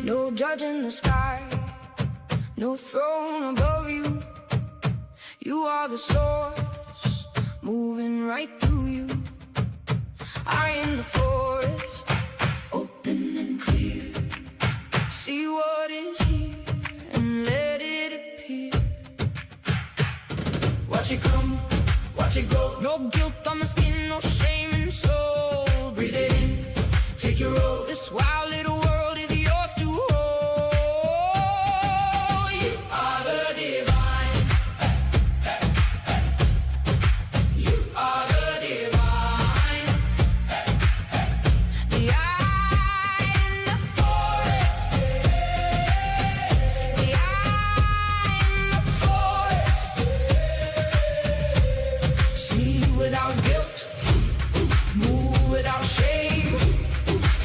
No judge in the sky, no throne above you. You are the source, moving right through you. I in the forest, open and clear. See what is here and let it appear. Watch it come, watch it go. No guilt on the skin, no shame in the soul. Breathe it in, take your roll. This wild little world is yours to hold. You are the divine. You are the divine. The eye in the forest. The eye in the forest. See without guilt, move without shame.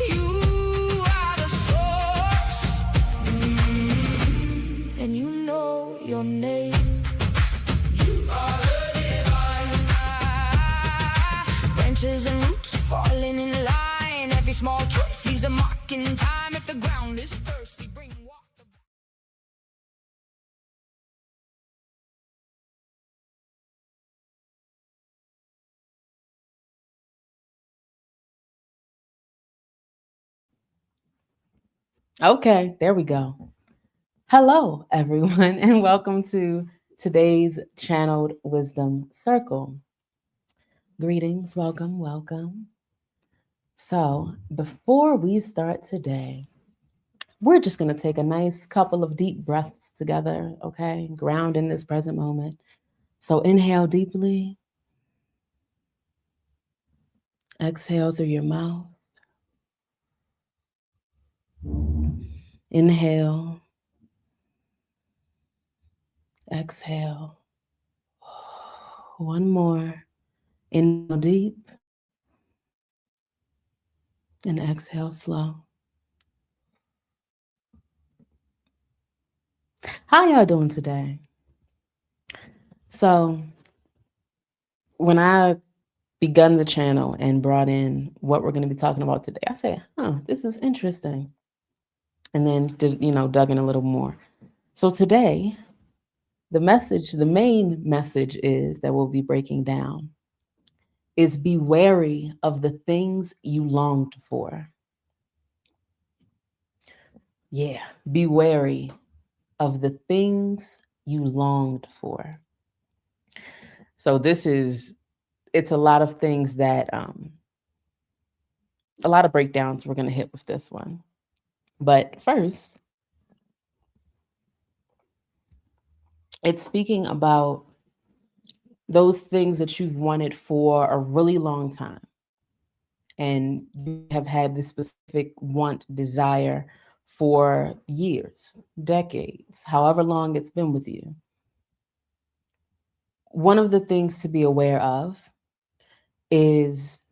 You are the source, and you know your name. You are the divine. Branches and roots falling in line. Every small choice leaves a mark in time. If the ground is thirsty, bring water. Okay, there we go. Hello, everyone, and welcome to today's Channeled Wisdom Circle. Greetings, welcome, welcome. So, before we start today, we're just going to take a nice couple of deep breaths together, okay? Ground in this present moment. So, inhale deeply, exhale through your mouth. Inhale, exhale. One more. Inhale deep and exhale slow. How y'all doing today? So, when I begun the channel and brought in what we're going to be talking about today, I said, this is interesting. And then, dug in a little more. So today, the main message is that we'll be breaking down is be wary of the things you longed for. Yeah, be wary of the things you longed for. So it's a lot of things that, a lot of breakdowns we're going to hit with this one. But first, it's speaking about those things that you've wanted for a really long time. And you have had this specific want, desire for years, decades, however long it's been with you. One of the things to be aware of is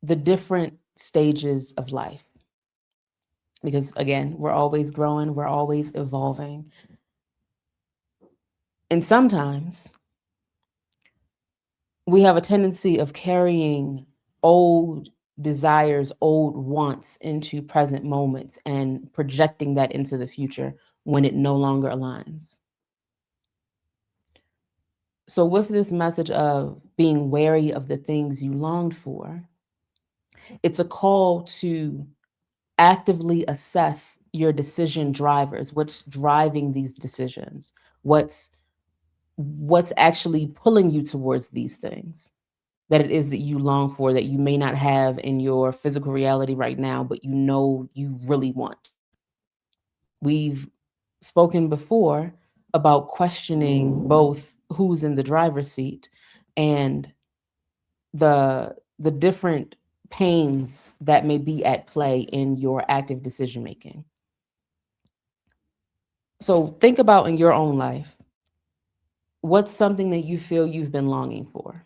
the different stages of life. Because again, we're always growing, we're always evolving. And sometimes we have a tendency of carrying old desires, old wants into present moments and projecting that into the future when it no longer aligns. So with this message of being wary of the things you longed for, it's a call to actively assess your decision drivers, what's driving these decisions, what's actually pulling you towards these things that it is that you long for, that you may not have in your physical reality right now, but you know you really want. We've spoken before about questioning both who's in the driver's seat and the different pains that may be at play in your active decision making. So think about in your own life, what's something that you feel you've been longing for?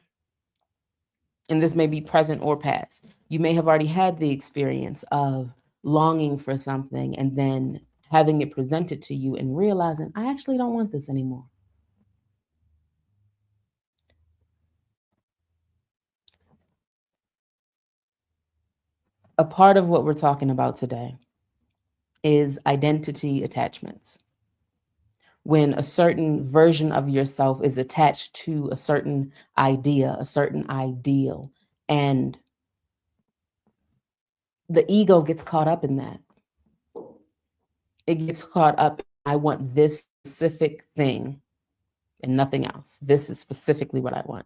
And this may be present or past. You may have already had the experience of longing for something and then having it presented to you and realizing, I actually don't want this anymore. A part of what we're talking about today is identity attachments. When a certain version of yourself is attached to a certain idea, a certain ideal, and the ego gets caught up in that. It gets caught up, I want this specific thing and nothing else. This is specifically what I want.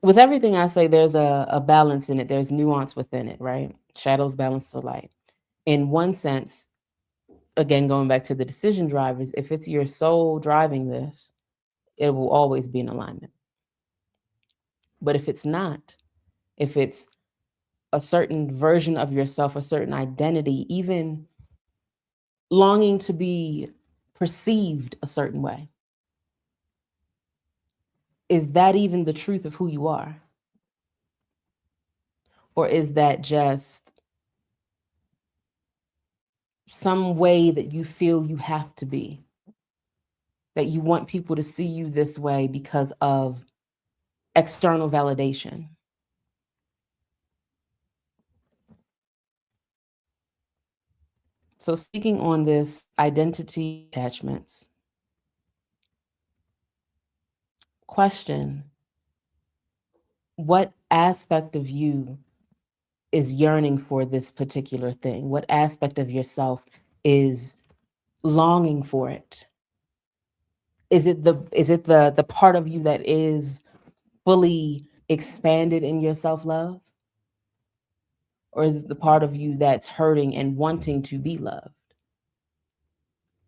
With everything I say, there's a balance in it. There's nuance within it, right? Shadows balance the light. In one sense, again, going back to the decision drivers, if it's your soul driving this, it will always be in alignment. But if it's not, if it's a certain version of yourself, a certain identity, even longing to be perceived a certain way, is that even the truth of who you are? Or is that just some way that you feel you have to be? That you want people to see you this way because of external validation? So speaking on this identity attachments, question, what aspect of you is yearning for this particular thing? What aspect of yourself is longing for it? Is it the part of you that is fully expanded in your self-love? Or is it the part of you that's hurting and wanting to be loved?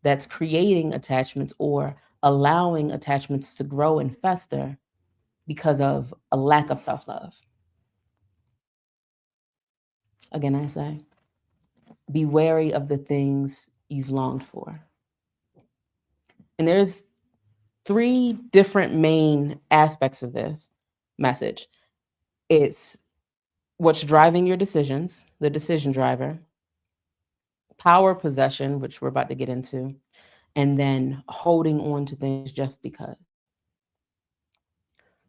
That's creating attachments or allowing attachments to grow and fester because of a lack of self-love. Again, I say, be wary of the things you've longed for. And there's 3 different main aspects of this message. It's what's driving your decisions, the decision driver, power possession, which we're about to get into, and then holding on to things just because.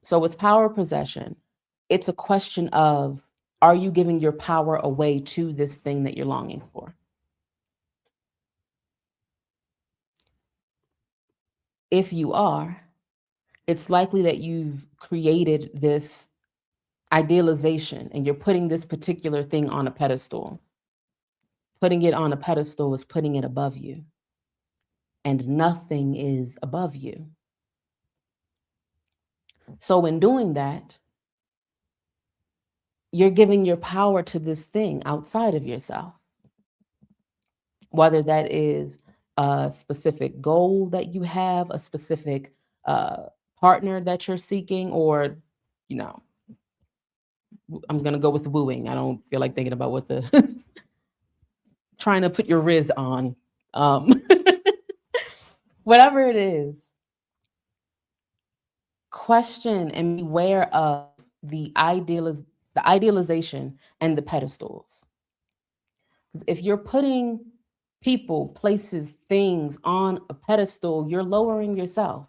So with power possession, it's a question of, are you giving your power away to this thing that you're longing for? If you are, it's likely that you've created this idealization and you're putting this particular thing on a pedestal. Putting it on a pedestal is putting it above you, and nothing is above you. So in doing that, you're giving your power to this thing outside of yourself, whether that is a specific goal that you have, a specific partner that you're seeking, or, you know, I'm going to go with wooing. I don't feel like thinking about what the trying to put your riz on. Whatever it is, question and be aware of the idealization and the pedestals. Because if you're putting people, places, things on a pedestal, you're lowering yourself.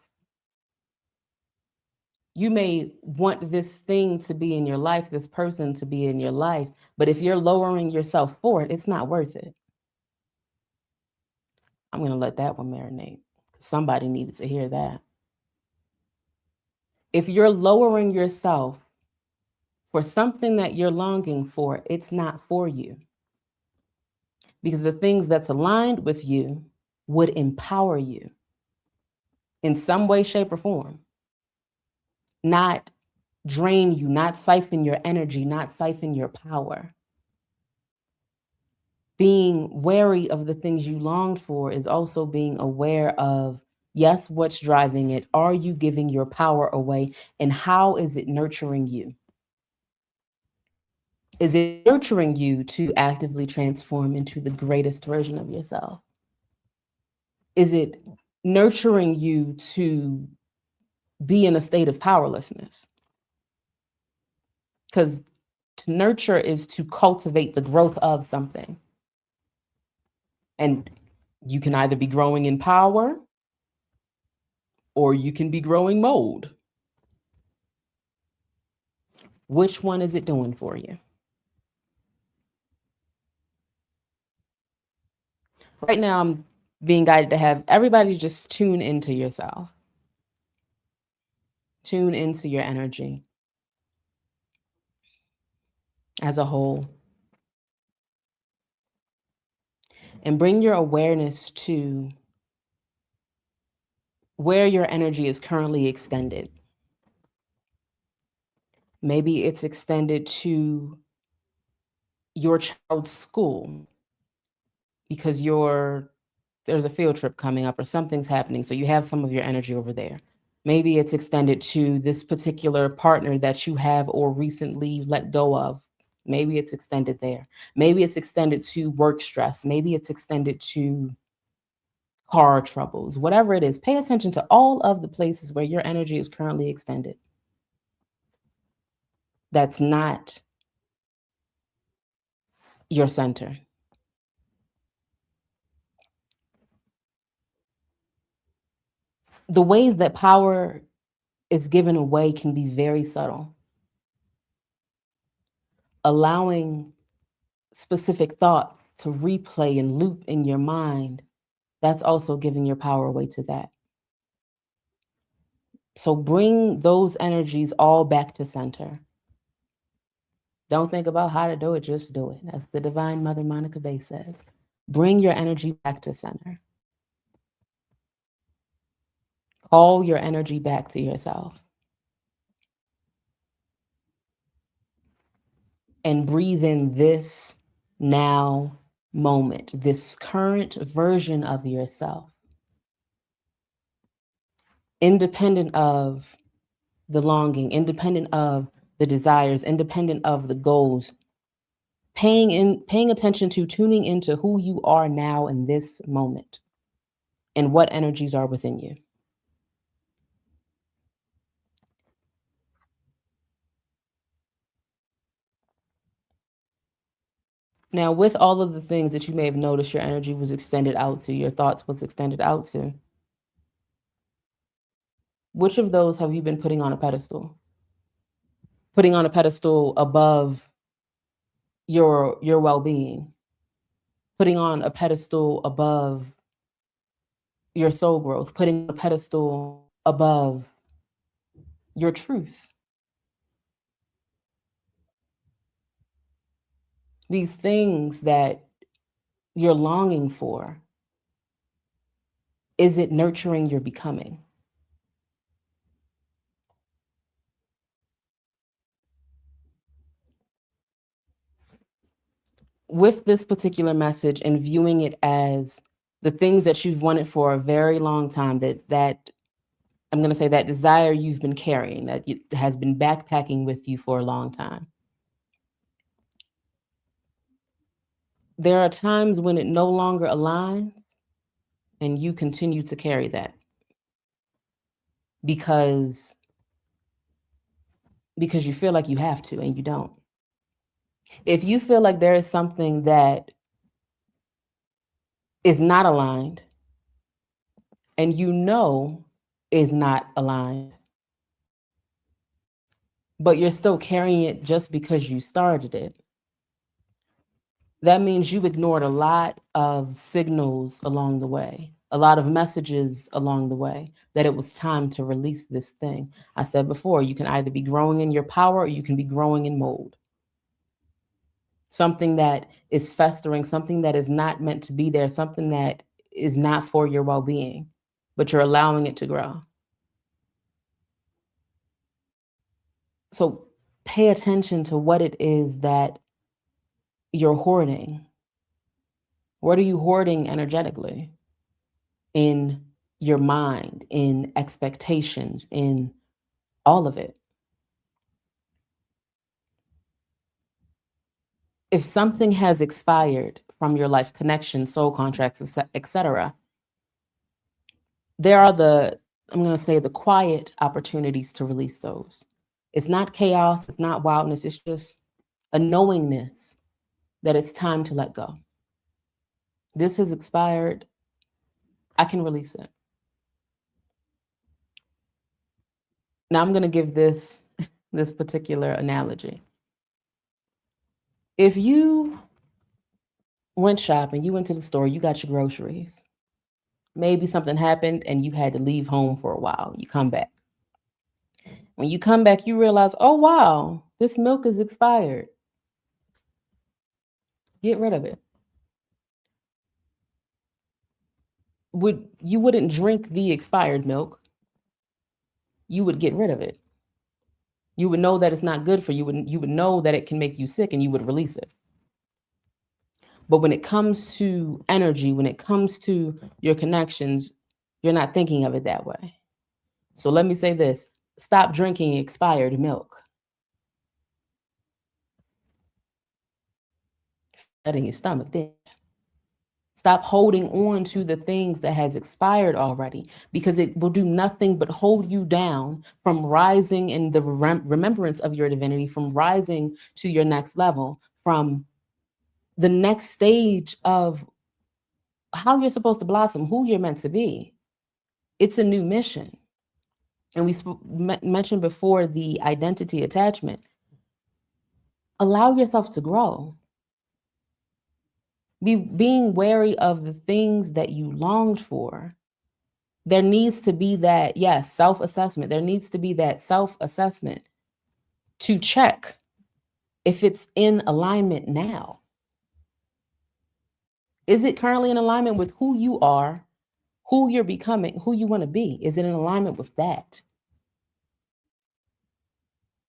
You may want this thing to be in your life, this person to be in your life, but if you're lowering yourself for it, it's not worth it. I'm going to let that one marinate. Somebody needed to hear that. If you're lowering yourself for something that you're longing for, it's not for you. Because the things that's aligned with you would empower you in some way, shape, or form. Not drain you, not siphon your energy, not siphon your power. Being wary of the things you longed for is also being aware of, yes, what's driving it? Are you giving your power away? And how is it nurturing you? Is it nurturing you to actively transform into the greatest version of yourself? Is it nurturing you to be in a state of powerlessness? Because To nurture is to cultivate the growth of something. And you can either be growing in power or you can be growing mold. Which one is it doing for you? Right now, I'm being guided to have everybody just tune into yourself. Tune into your energy as a whole. And bring your awareness to where your energy is currently extended. Maybe it's extended to your child's school because there's a field trip coming up or something's happening, so you have some of your energy over there. Maybe it's extended to this particular partner that you have or recently let go of. Maybe it's extended there. Maybe it's extended to work stress. Maybe it's extended to car troubles. Whatever it is, pay attention to all of the places where your energy is currently extended. That's not your center. The ways that power is given away can be very subtle. Allowing specific thoughts to replay and loop in your mind, that's also giving your power away to that. So bring those energies all back to center. Don't think about how to do it, just do it. As the Divine Mother Monica Bay says. Bring your energy back to center. Call your energy back to yourself. And breathe in this now moment, this current version of yourself, independent of the longing, independent of the desires, independent of the goals, paying attention to, tuning into who you are now in this moment and what energies are within you. Now, with all of the things that you may have noticed your energy was extended out to, your thoughts was extended out to, which of those have you been putting on a pedestal? Putting on a pedestal above your well-being, putting on a pedestal above your soul growth, putting a pedestal above your truth. These things that you're longing for, is it nurturing your becoming? With this particular message and viewing it as the things that you've wanted for a very long time, that I'm going to say that desire you've been carrying, that has been backpacking with you for a long time. There are times when it no longer aligns and you continue to carry that because you feel like you have to and you don't. If you feel like there is something that is not aligned and you know is not aligned, but you're still carrying it just because you started it, that means you ignored a lot of signals along the way, a lot of messages along the way that it was time to release this thing. I said before, you can either be growing in your power or you can be growing in mold. Something that is festering, something that is not meant to be there, something that is not for your well-being, but you're allowing it to grow. So pay attention to what it is that you're hoarding. What are you hoarding energetically? In your mind, in expectations, in all of it. If something has expired from your life, connection, soul contracts, etc., there are I'm going to say the quiet opportunities to release those. It's not chaos, it's not wildness, it's just a knowingness that it's time to let go. This has expired. I can release it. Now I'm going to give this particular analogy. If you went shopping, you went to the store, you got your groceries. Maybe something happened and you had to leave home for a while. You come back. When you come back, you realize, oh, wow, this milk is expired. Get rid of it. You wouldn't drink the expired milk. You would get rid of it. You would know that it's not good for you. You would know that it can make you sick and you would release it. But when it comes to energy, when it comes to your connections, you're not thinking of it that way. So let me say this. Stop drinking expired milk. Letting your stomach dead. Stop holding on to the things that has expired already, because it will do nothing but hold you down from rising in the remembrance of your divinity, from rising to your next level, from the next stage of how you're supposed to blossom, who you're meant to be. It's a new mission. And we mentioned before the identity attachment. Allow yourself to grow. Being wary of the things that you longed for. There needs to be that, yes, self-assessment. There needs to be that self-assessment to check if it's in alignment now. Is it currently in alignment with who you are, who you're becoming, who you want to be? Is it in alignment with that?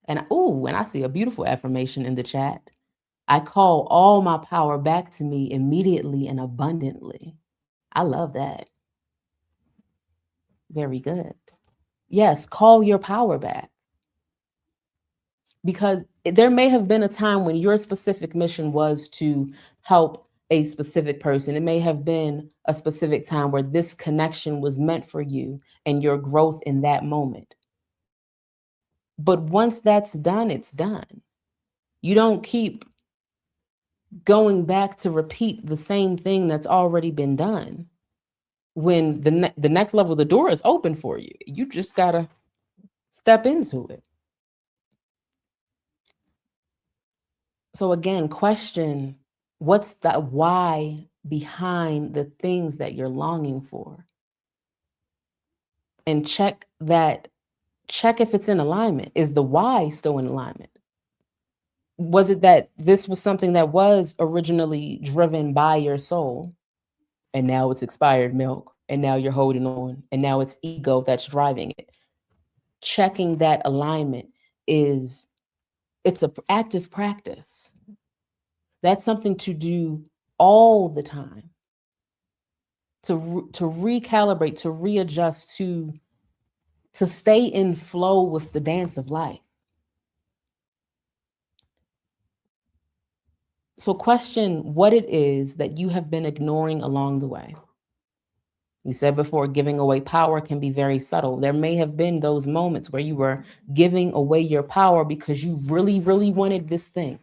And I see a beautiful affirmation in the chat. I call all my power back to me immediately and abundantly. I love that. Very good. Yes, call your power back. Because there may have been a time when your specific mission was to help a specific person. It may have been a specific time where this connection was meant for you and your growth in that moment. But once that's done, it's done. You don't keep going back to repeat the same thing that's already been done. When the next level, the door is open for you. You just gotta step into it. So again, question, what's the why behind the things that you're longing for? And check if it's in alignment. Is the why still in alignment? Was it that this was something that was originally driven by your soul, and now it's expired milk, and now you're holding on, and now it's ego that's driving it? Checking that alignment it's an active practice. That's something to do all the time, to recalibrate, to readjust, to stay in flow with the dance of life. So question what it is that you have been ignoring along the way. We said before, giving away power can be very subtle. There may have been those moments where you were giving away your power because you really, really wanted this thing.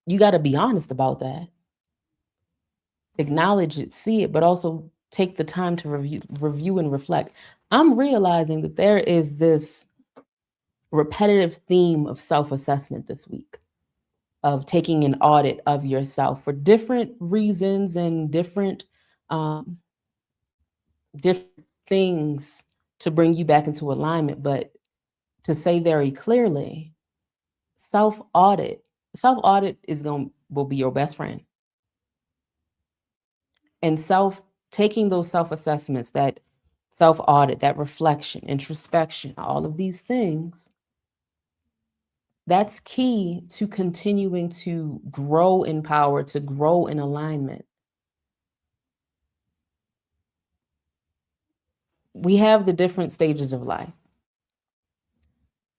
You got to be honest about that. Acknowledge it, see it, but also take the time to review and reflect. I'm realizing that there is this repetitive theme of self-assessment this week, of taking an audit of yourself for different reasons and different things to bring you back into alignment. But to say very clearly, self-audit will be your best friend. And taking those self-assessments, that self-audit, that reflection, introspection, all of these things, that's key to continuing to grow in power, to grow in alignment. We have the different stages of life.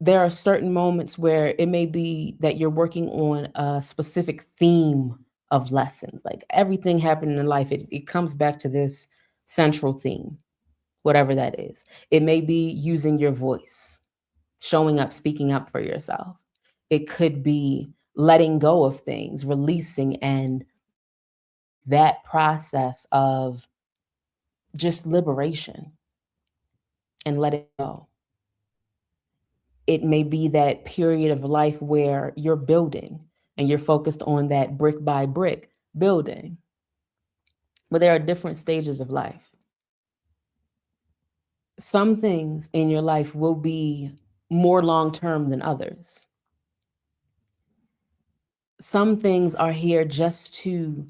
There are certain moments where it may be that you're working on a specific theme of lessons. Like everything happening in life, it comes back to this central theme, whatever that is. It may be using your voice. showing up, speaking up for yourself. It could be letting go of things, releasing, and that process of just liberation and letting go. It may be that period of life where you're building and you're focused on that brick by brick building. But there are different stages of life. Some things in your life will be more long term than others. Some things are here just to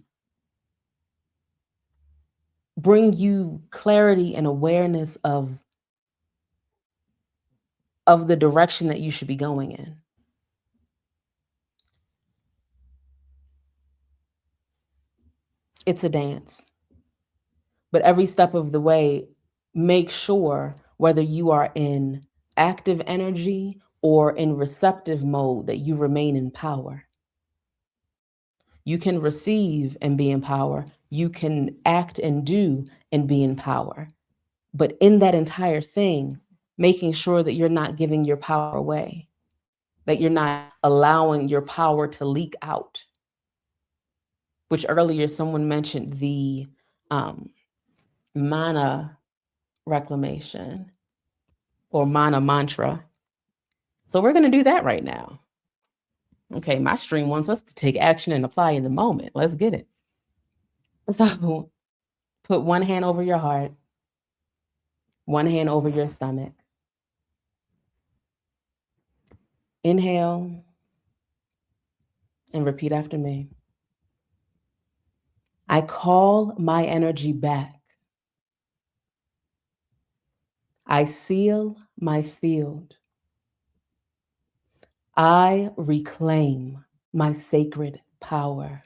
bring you clarity and awareness of the direction that you should be going in. It's a dance. But every step of the way, make sure whether you are in active energy or in receptive mode that you remain in power. You can receive and be in power. You can act and do and be in power. But in that entire thing, making sure that you're not giving your power away, that you're not allowing your power to leak out. Which earlier someone mentioned the mana reclamation or mana mantra. So we're going to do that right now. Okay, my stream wants us to take action and apply in the moment. Let's get it. So put one hand over your heart, one hand over your stomach. Inhale and repeat after me. I call my energy back. I seal my field. I reclaim my sacred power.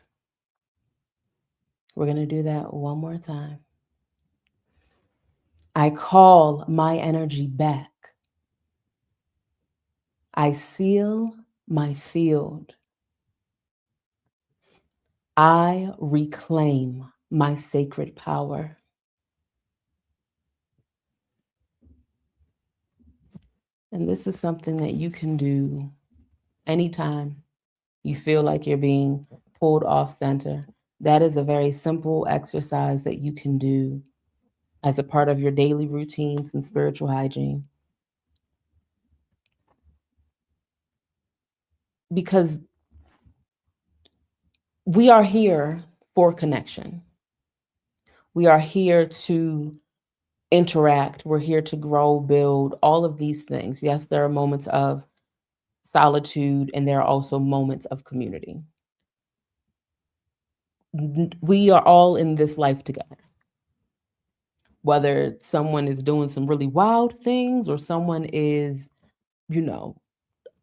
We're going to do that one more time. I call my energy back. I seal my field. I reclaim my sacred power. And this is something that you can do anytime you feel like you're being pulled off center. That is a very simple exercise that you can do as a part of your daily routines and spiritual hygiene. Because we are here for connection. We are here to interact. We're here to grow, build, all of these things. Yes, there are moments of solitude and there are also moments of community. We are all in this life together. Whether someone is doing some really wild things or someone is,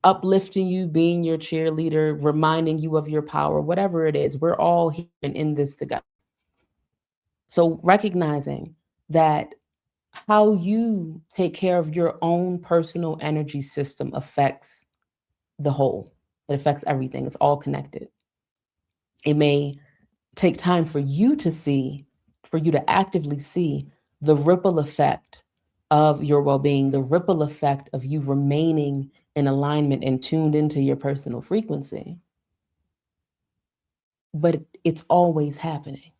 uplifting you, being your cheerleader, reminding you of your power, whatever it is, we're all here and in this together. So recognizing that how you take care of your own personal energy system affects the whole. It affects everything. It's all connected. It may take time for you to actively see the ripple effect of your well-being, the ripple effect of you remaining in alignment and tuned into your personal frequency. But it's always happening.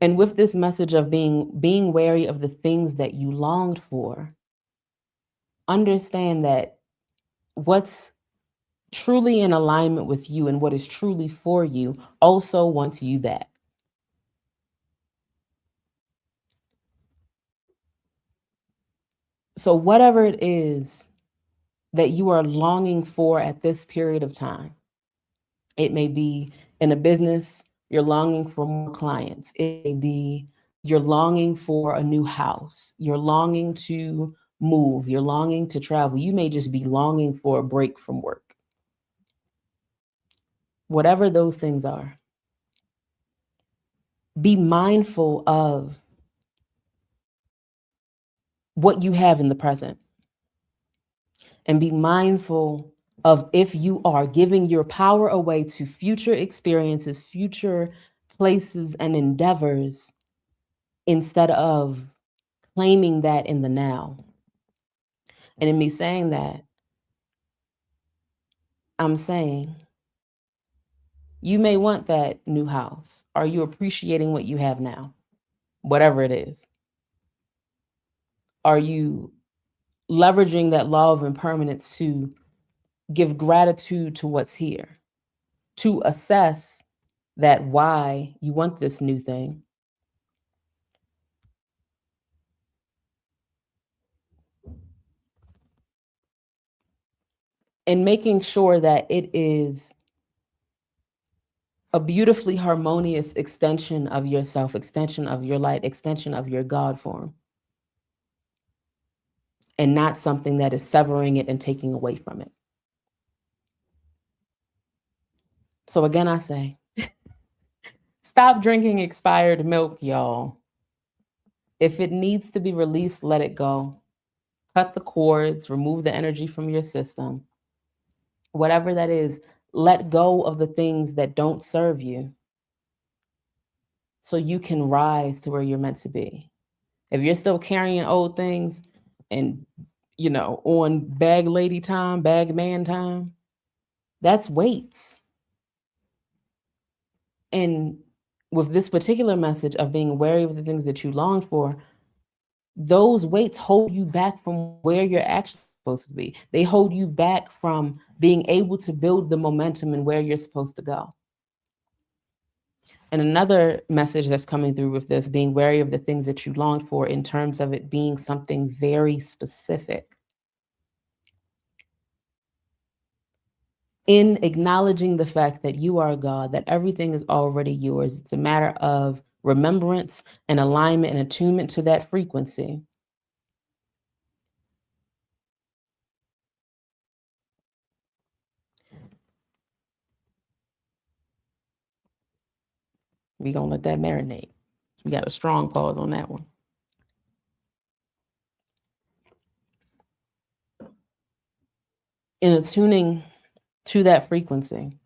And with this message of being wary of the things that you longed for, understand that what's truly in alignment with you and what is truly for you also wants you back. So whatever it is that you are longing for at this period of time, it may be in a business, you're longing for more clients. It may be you're longing for a new house. You're longing to move. You're longing to travel. You may just be longing for a break from work. Whatever those things are, be mindful of what you have in the present. And be mindful of if you are giving your power away to future experiences, future places and endeavors, instead of claiming that in the now. And in me saying that, I'm saying you may want that new house. Are you appreciating what you have now? Whatever it is. Are you leveraging that law of impermanence to give gratitude to what's here, to assess that why you want this new thing, and making sure that it is a beautifully harmonious extension of yourself, extension of your light, extension of your God form, and not something that is severing it and taking away from it. So again, I say, stop drinking expired milk, y'all. If it needs to be released, let it go. Cut the cords, remove the energy from your system. Whatever that is, let go of the things that don't serve you so you can rise to where you're meant to be. If you're still carrying old things and, on bag lady time, bag man time, that's weights. And with this particular message of being wary of the things that you long for, those weights hold you back from where you're actually supposed to be. They hold you back from being able to build the momentum and where you're supposed to go. And another message that's coming through with this, being wary of the things that you long for in terms of it being something very specific. In acknowledging the fact that you are God, that everything is already yours. It's a matter of remembrance and alignment and attunement to that frequency. We're going to let that marinate. We got a strong pause on that one. In attuning to that frequency,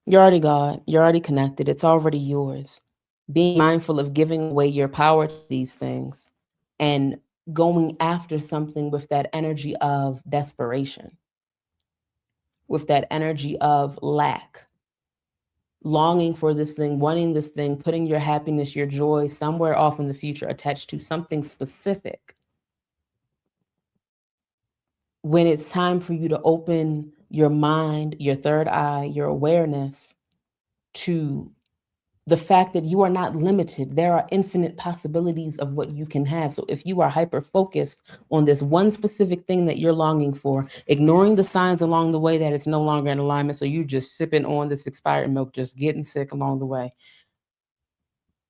you're already God. You're already connected. It's already yours. Being mindful of giving away your power to these things and going after something with that energy of desperation, with that energy of lack, longing for this thing, wanting this thing, putting your happiness, your joy somewhere off in the future attached to something specific. When it's time for you to open your mind, your third eye, your awareness to the fact that you are not limited. There are infinite possibilities of what you can have. So if you are hyper focused on this one specific thing that you're longing for, ignoring the signs along the way that it's no longer in alignment, so you're just sipping on this expired milk, just getting sick along the way,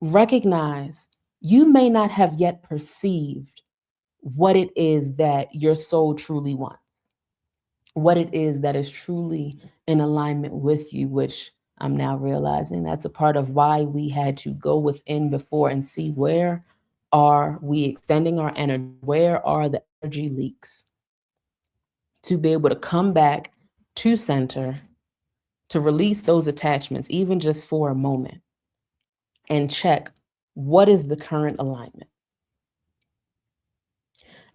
recognize you may not have yet perceived what it is that your soul truly wants, what it is that is truly in alignment with you, which I'm now realizing that's a part of why we had to go within before and see where are we extending our energy, where are the energy leaks, to be able to come back to center, to release those attachments, even just for a moment, and check what is the current alignment.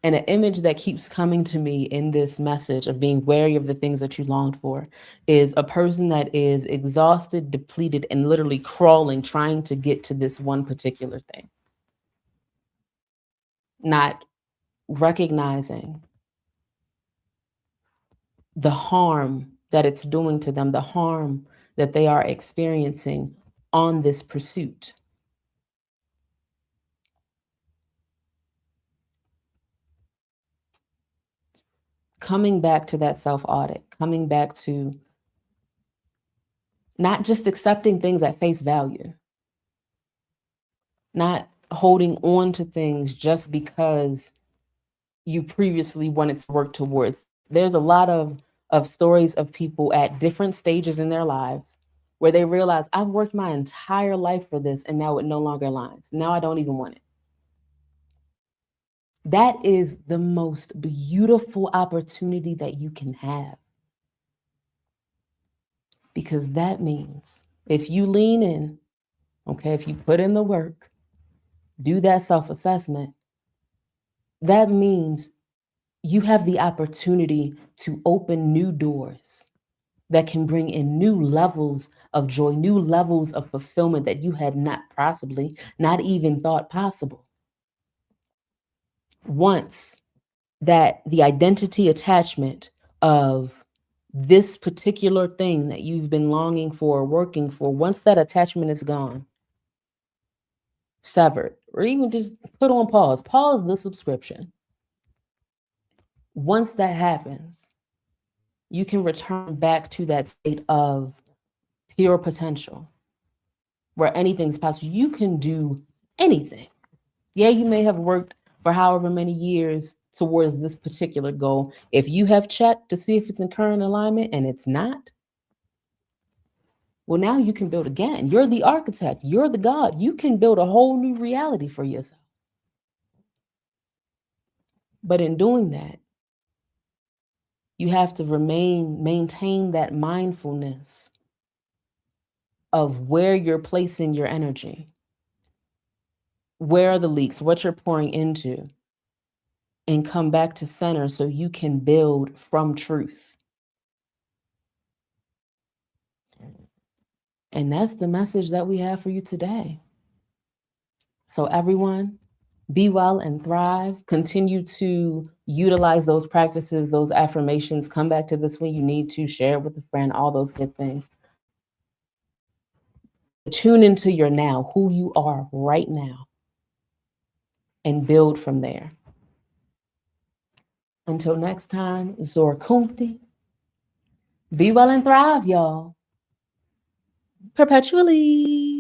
And an image that keeps coming to me in this message of being wary of the things that you longed for is a person that is exhausted, depleted, and literally crawling, trying to get to this one particular thing. Not recognizing the harm that it's doing to them, the harm that they are experiencing on this pursuit. Coming back to that self-audit, coming back to not just accepting things at face value, not holding on to things just because you previously wanted to work towards. There's a lot of stories of people at different stages in their lives where they realize, I've worked my entire life for this and now it no longer aligns. Now I don't even want it. That is the most beautiful opportunity that you can have. Because that means if you lean in Okay, if you put in the work, do that self-assessment, that means you have the opportunity to open new doors that can bring in new levels of joy, new levels of fulfillment that you had not even thought possible. Once that the identity attachment of this particular thing that you've been longing for, working for, once that attachment is gone, severed, or even just put on pause the subscription. Once that happens, you can return back to that state of pure potential where anything's possible. You can do anything. Yeah, you may have worked for however many years towards this particular goal. If you have checked to see if it's in current alignment and it's not, well, now you can build again. You're the architect, you're the God. You can build a whole new reality for yourself. But in doing that, you have to maintain that mindfulness of where you're placing your energy. Where are the leaks? What you're pouring into? And come back to center so you can build from truth. And that's the message that we have for you today. So everyone, be well and thrive. Continue to utilize those practices, those affirmations. Come back to this when you need to, share it with a friend, all those good things. Tune into your now, who you are right now, and build from there. Until next time, Zor Kunti. Be well and thrive, y'all. Perpetually.